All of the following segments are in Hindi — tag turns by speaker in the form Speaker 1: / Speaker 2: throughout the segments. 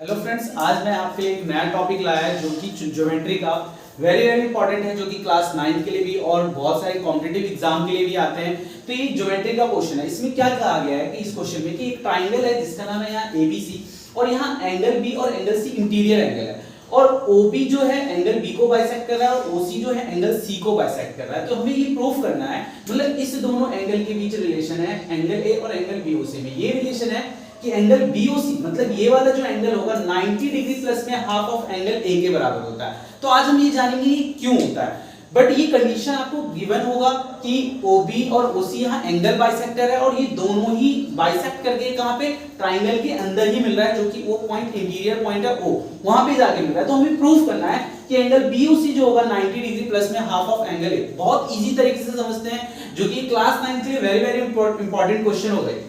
Speaker 1: हेलो फ्रेंड्स, आज मैं आपके लिए एक नया टॉपिक लाया है जो कि ज्योमेट्री का वेरी इंपॉर्टेंट है, जो कि क्लास 9 के लिए भी और बहुत सारे कॉम्पिटिटिव एग्जाम के लिए भी आते हैं। तो ये ज्योमेट्री का क्वेश्चन है। इसमें क्या कहा गया है कि इस क्वेश्चन में कि एक ट्राइंगल है जिसका नाम है यहाँ ABC और यहाँ एंगल B और एंगल C इंटीरियर एंगल है और OB जो है एंगल B को बाइसेक्ट कर रहा है और OC जो है एंगल C को बाइसेक्ट कर रहा है। तो हमें ये प्रूफ करना है, मतलब इस दोनों एंगल के बीच रिलेशन है एंगल A और एंगल BOC में। ये रिलेशन है कि एंगल BOC मतलब ये वाला जो एंगल होगा 90 डिग्री प्लस में हाफ ऑफ एंगल A के बराबर होता है। तो आज हम ये जानेंगे कि क्यों होता है। बट ये कंडीशन आपको गिवन होगा कि OB और OC यहाँ एंगल बाइसेक्टर है और ये दोनों ही बाइसेक्ट करके कहां पे ट्राइंगल के अंदर ही मिल रहा है, जो कि वो पॉइंट इंटीरियर पॉइंट है O, वहां पे जाके मिल रहा है। तो हमें प्रूफ करना है कि एंगल BOC जो होगा 90 डिग्री प्लस में हाफ ऑफ एंगल A। बहुत इजी तरीके से समझते हैं, जो कि क्लास 9 के लिए वेरी इंपॉर्टेंट क्वेश्चन हो गए।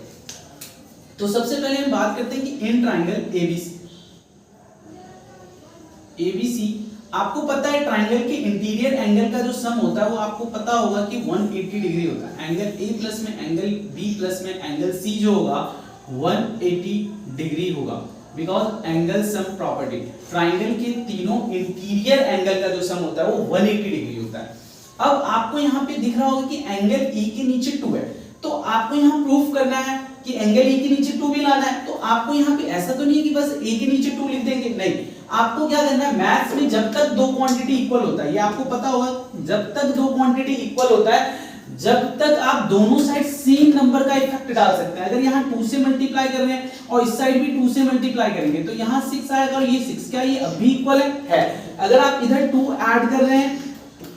Speaker 1: तो सबसे पहले हम बात करते हैं कि इन ट्राइंगल ABC आपको पता है ट्राइंगल के इंटीरियर एंगल का जो सम होता है वो आपको पता होगा कि 180 डिग्री होता है। एंगल A प्लस में एंगल B प्लस में एंगल C जो होगा 180 डिग्री होगा, because angle sum property triangle के तीनों इंटीरियर एंगल का जो सम होता है वो 180 डिग्री होता है। अब आपको यहाँ पे दिख रहा होगा कि एंगल E के नीचे 2 है, तो आपको यहाँ प्रूफ करना है कि एंगल E के नीचे 2 भी लाना है। तो आपको यहाँ पे ऐसा तो नहीं है कि बस A के नीचे 2 लिख देंगे, नहीं, आपको क्या करना है, मैथ्स में जब तक दो क्वांटिटी इक्वल होता है, ये आपको पता होगा, जब तक दो क्वांटिटी इक्वल होता है जब तक आप दोनों साइड सेम नंबर का इफेक्ट डाल सकते हैं। अगर यहाँ 2 से मल्टीप्लाई कर रहे हैं और इस साइड भी 2 से मल्टीप्लाई करेंगे तो यहाँ 6 आएगा और ये 6, क्या ये अभी इक्वल है? अगर आप इधर 2 ऐड कर रहे हैं,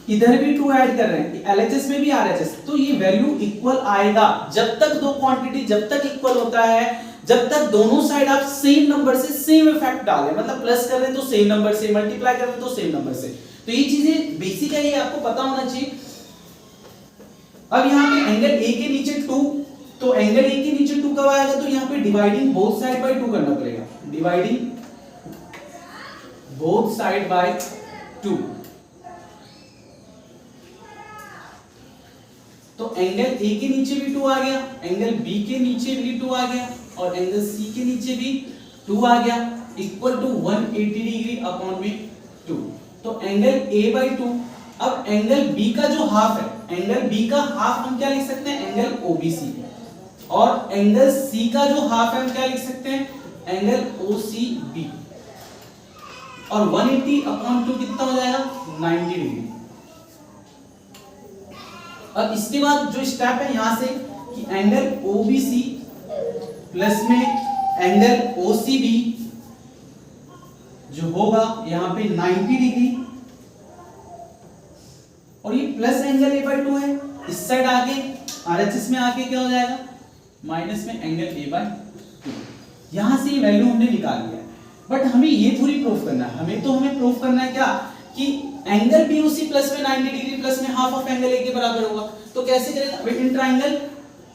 Speaker 1: इधर भी 2 ऐड कर रहे हैं, LHS में भी RHS, तो ये वैल्यू इक्वल आएगा। जब तक दो क्वांटिटी जब तक इक्वल होता है, जब तक दोनों साइड आप सेम नंबर से सेम इफेक्ट डालें, मतलब प्लस कर रहे हैं तो सेम नंबर से, मल्टीप्लाई कर रहे हैं तो सेम नंबर से। तो ये चीजें बेसिक है, ये आपको पता होना चाहिए। अब यहाँ पे एंगल A के नीचे 2, तो एंगल A के नीचे 2 कब आएगा, तो यहाँ पे डिवाइडिंग बोथ साइड बाय 2 करना पड़ेगा, डिवाइडिंग बोथ साइड बाय 2। तो एंगल A के नीचे भी 2 आ गया, एंगल B के नीचे भी 2 आ गया और एंगल C के नीचे भी 2 आ गया, इक्वल टू 180 डिग्री अपॉन में 2। तो एंगल A बाई 2। अब एंगल B का जो हाफ है, एंगल B का हाफ हम क्या लिख सकते हैं, एंगल OBC, और एंगल C का जो हाफ है हम क्या लिख सकते हैं, एंगल OCB, और 180 अपॉन 2 कितना हो जाएगा, 90 डिग्री। अब इसके बाद जो स्टेप है यहां से कि एंगल OBC प्लस में एंगल OCB जो होगा यहां पे 90 डिग्री, और ये प्लस एंगल A बाई 2 है, इस साइड आके RHS में आके क्या हो जाएगा, माइनस में एंगल A बाई 2। यहां से ये वैल्यू हमने निकाल लिया है। बट हमें ये थोड़ी प्रूफ करना है, हमें प्रूफ करना है क्या कि एंगल BOC प्लस में 90 डिग्री प्लस में हाफ ऑफ एंगल A के बराबर होगा। तो कैसे करेंगे, इन ट्राइंगल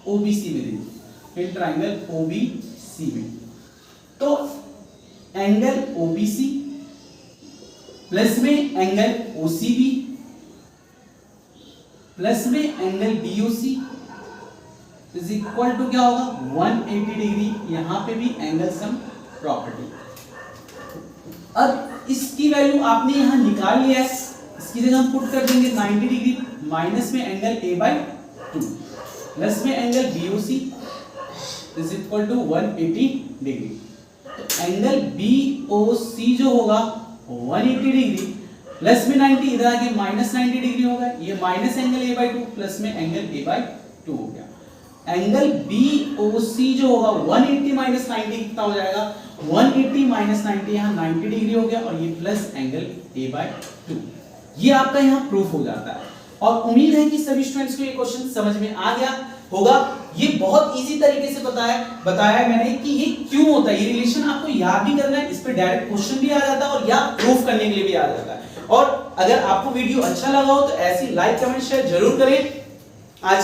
Speaker 1: OBC में देखिए, इन ट्राइंगल OBC में, तो एंगल OBC प्लस में एंगल OCB प्लस में angle BOC is equal to क्या होगा, 180 डिग्री। यहां पे भी एंगल सम प्रॉपर्टी। अब इसकी वैल्यू आपने यहां निकाल लिया है, इसकी जगह हम पुट कर देंगे 90 डिग्री माइनस में एंगल A बाई 2 प्लस में angle BOC is equal to 180 degree. तो एंगल BOC जो होगा 180 डिग्री प्लस में 90, इधर आके माइनस 90 डिग्री होगा, ये minus angle A by 2 plus में एंगल A बाई 2 हो गया। एंगल BOC जो होगा 180 माइनस 90 कितना हो जाएगा, 180 माइनस 90, यहाँ 90 डिग्री हो गया, और ये प्लस एंगल A बाई 2। ये आपका यहाँ प्रूफ हो जाता है। और उम्मीद है कि सभी स्टूडेंट्स को ये क्वेश्चन समझ में आ गया होगा। ये बहुत इजी तरीके से बताया है मैंने कि ये क्यों होता है। ये रिलेशन आपको याद भी करना है, इस पे डायरेक्ट क्वेश्चन भी आ जाता है और या प्रूफ करने के लिए भी आ जाता है। और अगर आपको वीडियो अच्छा लगा हो तो ऐसी लाइक कमेंट शेयर जरूर करें। आज